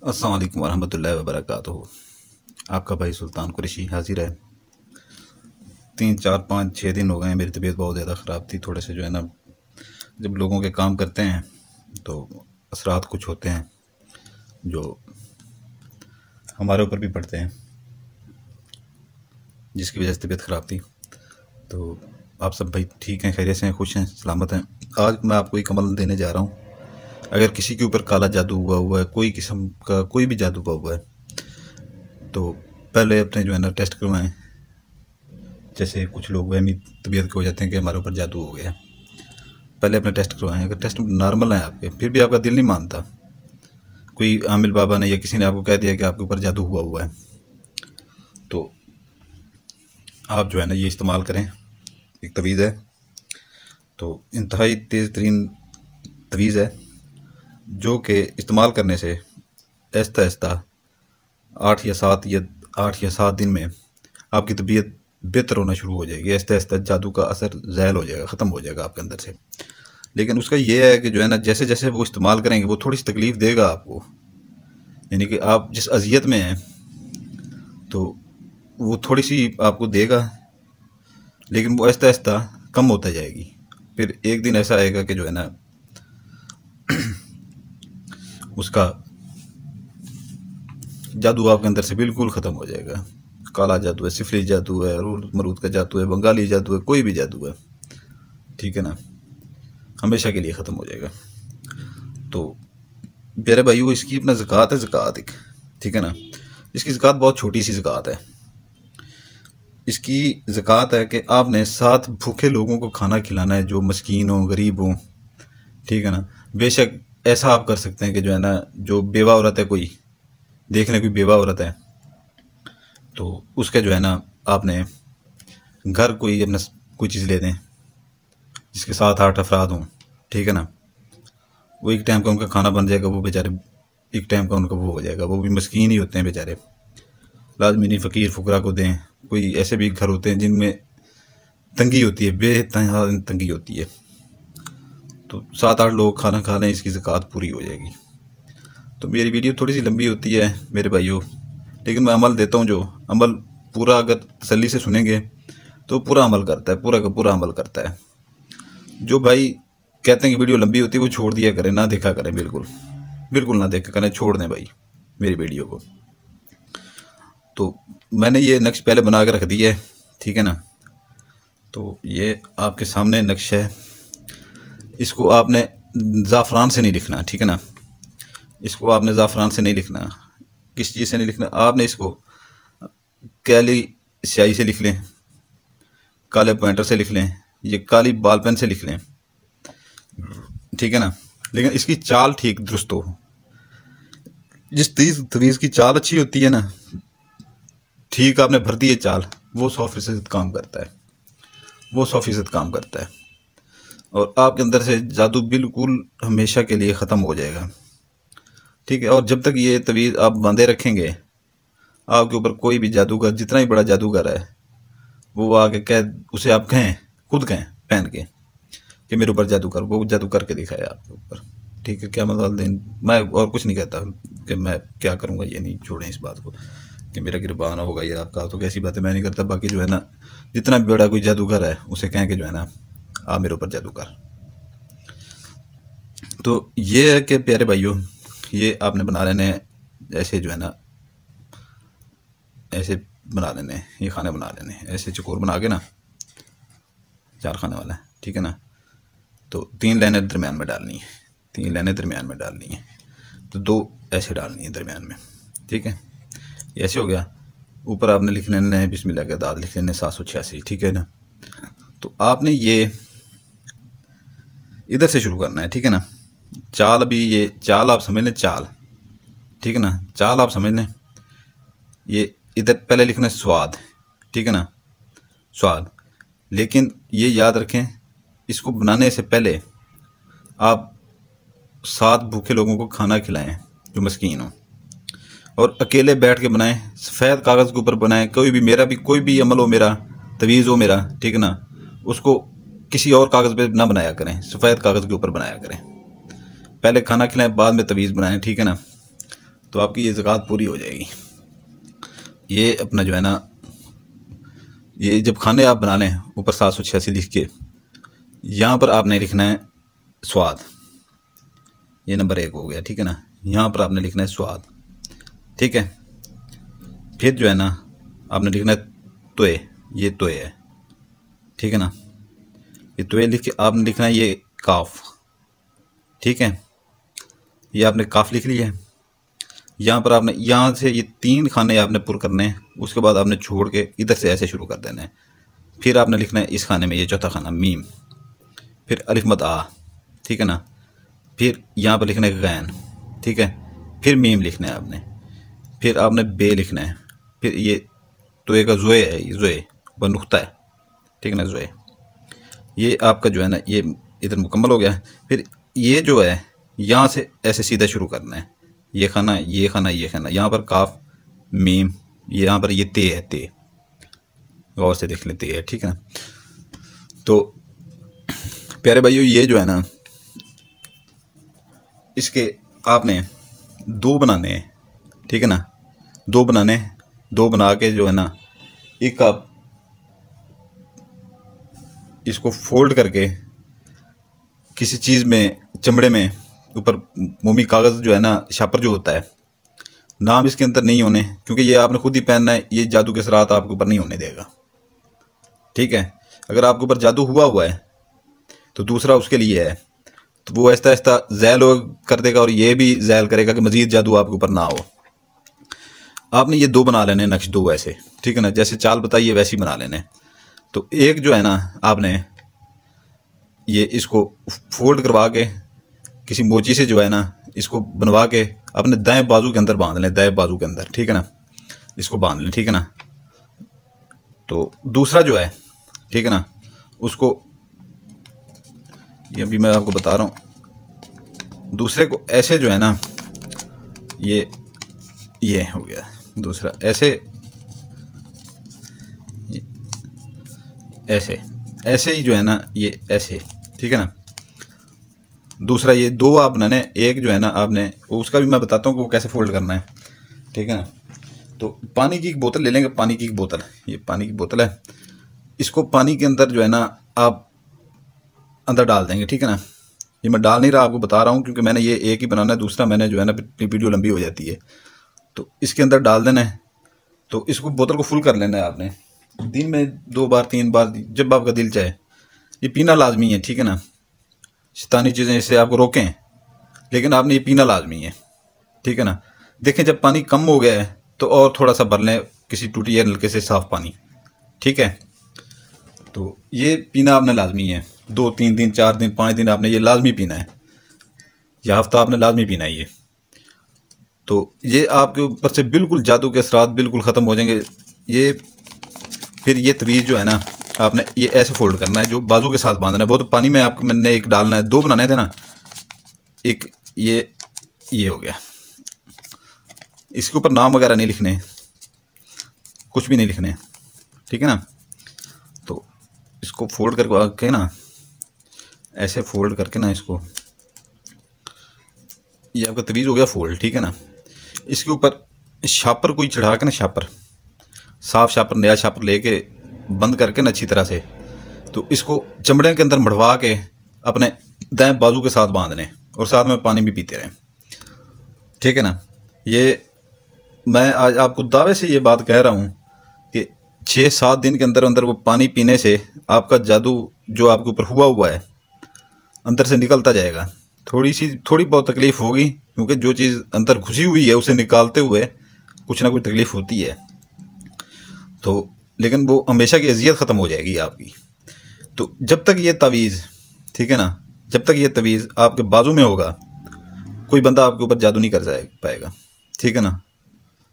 अस्सलाम वालेकुम वरहमतुल्लाहि वबरकातुहू। आपका भाई सुल्तान कुरैशी हाजिर है। 3 4 5 6 दिन हो गए हैं, मेरी तबीयत बहुत ज़्यादा ख़राब थी। थोड़े से जो है ना, जब लोगों के काम करते हैं तो असरात कुछ होते हैं जो हमारे ऊपर भी पड़ते हैं, जिसकी वजह से तबीयत ख़राब थी। तो आप सब भाई ठीक हैं, खैरियत से हैं, खुश हैं, सलामत हैं। आज मैं आपको एक अमल देने जा रहा हूँ। अगर किसी के ऊपर काला जादू हुआ है, कोई किस्म का कोई भी जादू हुआ है, तो पहले अपने जो है ना टेस्ट करवाएं। जैसे कुछ लोग वहमी तबीयत के हो जाते हैं कि हमारे ऊपर जादू हो गया, पहले अपने टेस्ट करवाएं। अगर टेस्ट नॉर्मल है आपके, फिर भी आपका दिल नहीं मानता, कोई आमिल बाबा ने या किसी ने आपको कह दिया कि आपके ऊपर जादू हुआ है, तो आप जो है ना ये इस्तेमाल करें। एक तवीज़ है, तो इंतहाई तेज़ तरीन तवीज़ है, जो कि इस्तेमाल करने से आहिस्ता आहिस्ता 8 या 7 दिन में आपकी तबीयत बेहतर होना शुरू हो जाएगी। आहिस्ता आहिस्ता जादू का असर ज़ायल हो जाएगा, ख़त्म हो जाएगा आपके अंदर से। लेकिन उसका ये है कि जो है ना, जैसे जैसे वो इस्तेमाल करेंगे वो थोड़ी सी तकलीफ़ देगा आपको, यानी कि आप जिस अजियत में हैं तो वो थोड़ी सी आपको देगा, लेकिन वो आहिस्ता आहिस्ता कम होता जाएगी। फिर एक दिन ऐसा आएगा कि जो है ना उसका जादू आपके अंदर से बिल्कुल ख़त्म हो जाएगा। काला जादू है, सिफली जादू है, रूल मरूद का जादू है, बंगाली जादू है, कोई भी जादू है, ठीक है ना, हमेशा के लिए ख़त्म हो जाएगा। तो प्यारे भाइयों, इसकी अपना ज़कात है, ज़कात एक, ठीक है ना। इसकी ज़कात बहुत छोटी सी ज़कात है। इसकी ज़कात है कि आपने 7 भूखे लोगों को खाना खिलाना है, जो मस्कीन हो, गरीब हो, ठीक है ना। बेशक ऐसा आप कर सकते हैं कि जो है ना, जो बेवा औरत है, कोई देखने कोई बेवा औरत है, तो उसके जो है ना आपने घर कोई अपना कोई चीज़ ले दें जिसके 7 8 अफराद हों, ठीक है ना। वो एक टाइम का उनका खाना बन जाएगा, वो बेचारे एक टाइम का उनका वो हो जाएगा। वो भी मस्कीन ही होते हैं बेचारे, लाजमी नहीं फ़कीर फ़ुकरा को दें। कोई ऐसे भी घर होते हैं जिनमें तंगी होती है, बेतहा तंगी होती है, तो 7 8 लोग खाना खा लें, इसकी ज़कात पूरी हो जाएगी। तो मेरी वीडियो थोड़ी सी लंबी होती है मेरे भाइयों, लेकिन मैं अमल देता हूँ। जो अमल पूरा अगर तसल्ली से सुनेंगे तो पूरा अमल करता है, पूरा का पूरा अमल करता है। जो भाई कहते हैं कि वीडियो लंबी होती है, वो छोड़ दिया करें, ना देखा करें, बिल्कुल बिल्कुल ना देखा करें, छोड़ दें भाई मेरी वीडियो को। तो मैंने ये नक्श पहले बना के रख दिया है, ठीक है ना। तो ये आपके सामने नक्श है। इसको आपने ज़ाफ़रान से नहीं लिखना, ठीक है ना। इसको आपने ज़ाफ़रान से नहीं लिखना। किस चीज़ से नहीं लिखना, आपने इसको काली स्याही से लिख लें, काले पॉइंटर से लिख लें, ये काली बॉल पेन से लिख लें, ठीक है ना। लेकिन इसकी चाल ठीक दुरुस्त हो। जिस तवीज़ की चाल अच्छी होती है ना, ठीक आपने भर दी है चाल, वो 100% काम करता है, वो 100% काम करता है। और आपके अंदर से जादू बिल्कुल हमेशा के लिए ख़त्म हो जाएगा, ठीक है। और जब तक ये तवीज़ आप बांधे रखेंगे, आपके ऊपर कोई भी जादूगर, जितना ही बड़ा जादूगर है, वो आके कह, उसे आप कहें, खुद कहें पहन के कि मेरे ऊपर जादू कर, वो जादू करके दिखाए आपके ऊपर, ठीक है। क्या मतलब दिन, मैं और कुछ नहीं कहता कि मैं क्या करूँगा, ये नहीं, छोड़ें इस बात को कि मेरा गिरबान होगा या आपका, तो कैसी बात है, मैं नहीं करता। बाकी जो है ना, जितना भी बड़ा कोई जादूगर है, उसे कहें कि जो है ना, आप मेरे ऊपर जादू कर। तो ये है कि प्यारे भाइयों, ये आपने बना लेने ऐसे जो है ना, ऐसे बना लेने, ये खाने बना लेने, ऐसे चकोर बना के ना, 4 खाने वाला है, ठीक है ना। तो 3 लाइनें दरमियान में डालनी है, 3 लाइनें दरमियान में डालनी है, तो 2 ऐसे डालनी है दरमियान में, ठीक है। ये ऐसे हो गया। ऊपर आपने लिख लेना है बिस्मिल्लाह के दाद, लिख लेने 786, ठीक है ना। तो आपने ये इधर से शुरू करना है, ठीक है ना। चाल, अभी ये चाल आप समझ लें, चाल, ठीक है ना, चाल आप समझ लें। ये इधर पहले लिखना है स्वाद, ठीक है ना, स्वाद। लेकिन ये याद रखें, इसको बनाने से पहले आप 7 भूखे लोगों को खाना खिलाएं जो मस्कीन हो, और अकेले बैठ के बनाएं, सफ़ेद कागज़ के ऊपर बनाएं। कोई भी, मेरा भी कोई भी अमल हो, मेरा तवीज़ हो मेरा, ठीक है ना, उसको किसी और कागज़ पे ना बनाया करें, सफ़ेद कागज़ के ऊपर बनाया करें। पहले खाना खिलाएं, बाद में तवीज़ बनाएं, ठीक है ना। तो आपकी ये ज़कात पूरी हो जाएगी। ये अपना जो है ना, ये जब खाने आप बना लें, ऊपर 786 लिख के यहाँ पर आपने लिखना है स्वाद। ये नंबर 1 हो गया, ठीक है ना। यहाँ पर आपने लिखना है स्वाद, ठीक है। फिर जो है ना आपने लिखना है तोय, ये तोय है, ठीक है ना। ये तोय लिख के आपने लिखना है ये काफ, ठीक है। ये आपने काफ लिख लिया है। यहाँ पर आपने यहाँ से ये 3 खाने आपने पुर करने हैं, उसके बाद आपने छोड़ के इधर से ऐसे शुरू कर देना है। फिर आपने लिखना है इस खाने में ये चौथा खाना मीम, फिर अलिफ मद आ, ठीक है ना। फिर यहाँ पर लिखना है गैन, ठीक है। फिर मीम लिखना है आपने, फिर आपने बे लिखना है, फिर ये तो एक ज़ोए है, ये ज़ोए वह नुक्ता है, ठीक है ना, ज़ोए। ये आपका जो है ना ये इधर मुकम्मल हो गया। फिर ये जो है यहाँ से ऐसे सीधा शुरू करना है, ये खाना, ये खाना, ये खाना। यहाँ पर काफ मीम, यहाँ पर ये ते है, ते गौर से देख लेते हैं, ठीक है ना। तो प्यारे भाइयों, ये जो है ना इसके आपने 2 बनाने हैं, ठीक है ना। 2 बनाने, 2 बना के जो है ना एक आप इसको फोल्ड करके किसी चीज़ में, चमड़े में, ऊपर मोमी कागज़ जो है ना, शापर जो होता है, नाम इसके अंदर नहीं होने, क्योंकि ये आपने खुद ही पहनना है। ये जादू के असरात आपके ऊपर नहीं होने देगा, ठीक है। अगर आपके ऊपर जादू हुआ है तो दूसरा उसके लिए है, तो वो ऐसा ऐसा जैल कर देगा और ये भी जैल करेगा कि मजीद जादू आपके ऊपर ना हो। आपने ये 2 बना लेने नक्श, 2 ऐसे, ठीक है ना, जैसे चाल बताइए वैसे ही बना लेने। तो एक जो है ना आपने ये इसको फोल्ड करवा के किसी मोची से जो है ना इसको बनवा के अपने दाएं बाजू के अंदर बांध लें, दाएं बाजू के अंदर, ठीक है ना, इसको बांध लें, ठीक है ना। तो दूसरा जो है, ठीक है ना, उसको ये अभी मैं आपको बता रहा हूँ। दूसरे को ऐसे जो है ना ये हो गया दूसरा, ऐसे ऐसे ऐसे ही जो है ना ये ऐसे, ठीक है ना। दूसरा ये 2 आप बनाने, एक जो है ना आपने उसका भी मैं बताता हूँ कि वो कैसे फोल्ड करना है, ठीक है ना। तो पानी की एक बोतल ले लेंगे, पानी की एक बोतल, ये पानी की बोतल है। इसको पानी के अंदर जो है ना आप अंदर डाल देंगे, ठीक है ना। ये मैं डाल नहीं रहा, आपको बता रहा हूँ, क्योंकि मैंने ये एक ही बनाना है, दूसरा मैंने जो है ना वीडियो लंबी हो जाती है। तो इसके अंदर डाल देना है। तो इसको बोतल को फुल कर लेना है आपने, दिन में 2 बार 3 बार, जब आपका दिल चाहे। ये पीना लाजमी है, ठीक है ना। शैतानी चीज़ें इससे आपको रोकें, लेकिन आपने ये पीना लाजमी है, ठीक है ना। देखें जब पानी कम हो गया है तो और थोड़ा सा भर लें किसी टूटी या नलके से साफ़ पानी, ठीक है। तो ये पीना आपने लाजमी है, 2 3 दिन 4 दिन 5 दिन आपने ये लाजमी पीना है, या हफ्ता आपने लाजमी पीना है ये। तो ये आपके ऊपर से बिल्कुल जादू के असरात बिल्कुल ख़त्म हो जाएंगे ये। फिर ये तवीज़ जो है ना आपने ये ऐसे फोल्ड करना है, जो बाजू के साथ बांधना है। वो तो पानी में आपको मैंने एक डालना है, 2 बनाने थे ना, एक ये हो गया। इसके ऊपर नाम वगैरह नहीं लिखने, कुछ भी नहीं लिखने, ठीक है ना। तो इसको फोल्ड करके ना ऐसे फोल्ड करके ना इसको, ये आपका तवीज़ हो गया फोल्ड, ठीक है ना। इसके ऊपर शापर कोई चढ़ा के ना, शापर, साफ शापर, नया शापर लेके बंद करके ना अच्छी तरह से, तो इसको चमड़े के अंदर मढ़वा के अपने दाएं बाजू के साथ बांध लें और साथ में पानी भी पीते रहें, ठीक है ना। ये मैं आज आपको दावे से ये बात कह रहा हूँ कि 6-7 दिन के अंदर अंदर वो पानी पीने से आपका जादू जो आपके ऊपर हुआ है अंदर से निकलता जाएगा। थोड़ी बहुत तकलीफ होगी, क्योंकि जो चीज़ अंदर घुसी हुई है उसे निकालते हुए कुछ ना कुछ तकलीफ होती है, तो लेकिन वो हमेशा की अजियत ख़त्म हो जाएगी आपकी। तो जब तक ये तवीज़, ठीक है ना, जब तक ये तवीज़ आपके बाजू में होगा, कोई बंदा आपके ऊपर जादू नहीं कर पाएगा, ठीक है ना।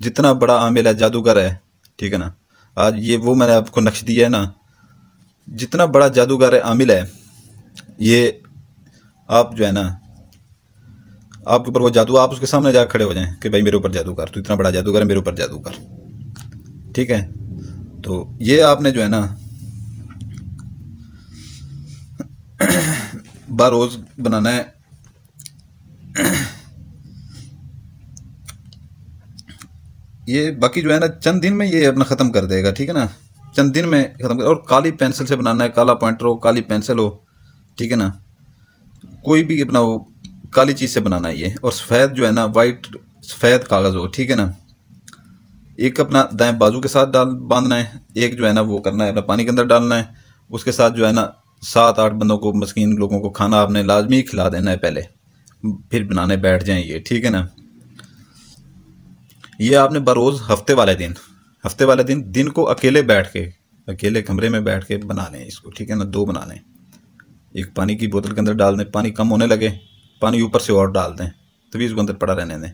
जितना बड़ा आमिल है, जादूगर है, ठीक है ना, आज ये वो मैंने आपको नक्श दिया है ना, जितना बड़ा जादूगर है, आमिल है, ये आप जो है ना आपके ऊपर वो जादू, आप उसके सामने जाकर खड़े हो जाएं कि भाई मेरे ऊपर जादू कर, तू इतना बड़ा जादूगर है, मेरे ऊपर जादू कर, ठीक है। तो ये आपने जो है ना रोज़ बनाना है। ये बाकी जो है ना चंद दिन में ये अपना ख़त्म कर देगा, ठीक है ना, चंद दिन में ख़त्म कर। और काली पेंसिल से बनाना है, काला पॉइंटर हो, काली पेंसिल हो, ठीक है ना, कोई भी अपना वो काली चीज़ से बनाना है ये। और सफ़ेद जो है ना, वाइट सफ़ेद कागज़ हो, ठीक है ना। एक अपना दाएं बाजू के साथ डाल बांधना है, एक जो है ना वो करना है अपना पानी के अंदर डालना है। उसके साथ जो है ना 7-8 बंदों को, मस्कीन लोगों को खाना आपने लाजमी खिला देना है पहले, फिर बनाने बैठ जाएं ये, ठीक है ना। ये आपने बरोज़ हफ्ते वाले दिन को अकेले बैठ के, अकेले कमरे में बैठ के बना लें इसको, ठीक है ना। 2 बना लें, एक पानी की बोतल के अंदर डाल दें, पानी कम होने लगे पानी ऊपर से और डाल दें, तभी इसको अंदर पड़ा रहने दें,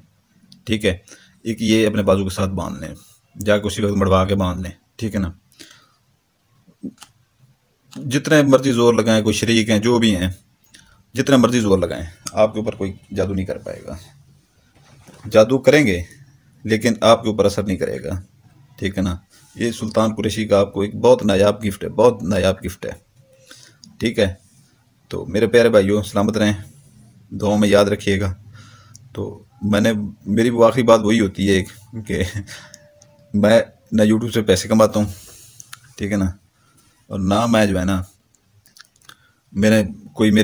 ठीक है। एक ये अपने बाजू के साथ बांध लें, जाके उसी वक्त मड़वा के बांध लें, ठीक है ना। जितने मर्जी जोर लगाएं, कोई शरीक हैं जो भी हैं, जितना मर्जी जोर लगाएं, आपके ऊपर कोई जादू नहीं कर पाएगा। जादू करेंगे लेकिन आपके ऊपर असर नहीं करेगा, ठीक है ना। ये सुल्तान कुरैशी का आपको एक बहुत नायाब गिफ्ट है, बहुत नायाब गिफ्ट है, ठीक है। तो मेरे प्यारे भाइयों, सलामत रहें, दुआओं में याद रखिएगा। तो मेरी वो आखिरी बात वही होती है कि मैं ना यूट्यूब से पैसे कमाता हूँ, ठीक है ना, और ना मैं जो है ना मेरे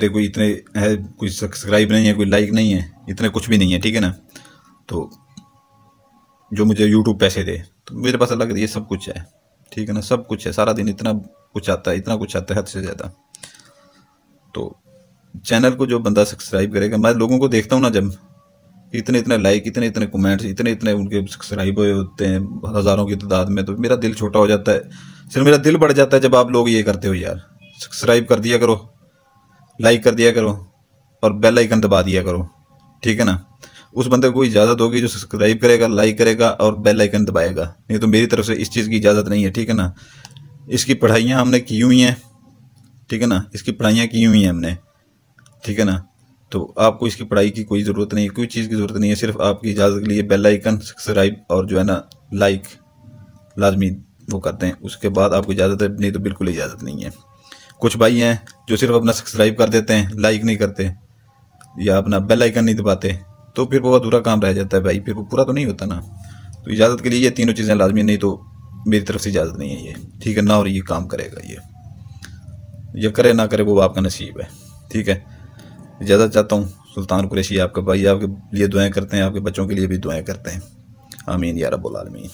कोई इतने है, कोई सब्सक्राइब नहीं है, कोई लाइक नहीं है, इतने कुछ भी नहीं है, ठीक है ना। तो जो मुझे यूट्यूब पैसे दे, तो मेरे पास अलग ये सब कुछ है, ठीक है ना, सब कुछ है। सारा दिन इतना कुछ आता है, इतना कुछ आता है हद से ज़्यादा। तो चैनल को जो बंदा सब्सक्राइब करेगा, मैं लोगों को देखता हूँ ना, जब इतने इतने लाइक, इतने इतने कमेंट्स, इतने इतने उनके सब्सक्राइब हुए होते हैं हज़ारों की तादाद में, तो मेरा दिल छोटा हो जाता है। सिर्फ मेरा दिल बढ़ जाता है जब आप लोग ये करते हो यार, सब्सक्राइब कर दिया करो, लाइक कर दिया करो और बेल आइकन दबा दिया करो, ठीक है ना। उस बंदे को इजाज़त होगी जो सब्सक्राइब करेगा, लाइक करेगा और बेल आइकन दबाएगा, नहीं तो मेरी तरफ से इस चीज़ की इजाज़त नहीं है, ठीक है ना। इसकी पढ़ाइयाँ हमने की हुई हैं, ठीक है ना, इसकी पढ़ाइयाँ की हुई हैं हमने, ठीक है ना। तो आपको इसकी पढ़ाई की कोई ज़रूरत नहीं है, कोई चीज़ की ज़रूरत नहीं है, सिर्फ आपकी इजाज़त के लिए बेल आइकन, सब्सक्राइब और जो है ना लाइक लाजमी वो करते हैं, उसके बाद आपको इजाज़त है, नहीं तो बिल्कुल इजाज़त नहीं है। कुछ भाई हैं जो सिर्फ अपना सब्सक्राइब कर देते हैं, लाइक नहीं करते या अपना बेल आइकन नहीं दबाते, तो फिर वो अधूरा काम रह जाता है भाई, फिर वो पूरा तो नहीं होता ना। तो इजाज़त के लिए ये तीनों चीज़ें लाजमी, नहीं तो मेरी तरफ से इजाज़त नहीं है ये, ठीक है ना। और ये काम करेगा, ये करे ना करे वो आपका नसीब है, ठीक है। इजाज़त चाहता हूँ। सुल्तान कुरैशी आपका भाई, आपके लिए दुआएं करते हैं, आपके बच्चों के लिए भी दुआएं करते हैं। आमीन या रब्बुल आलमीन।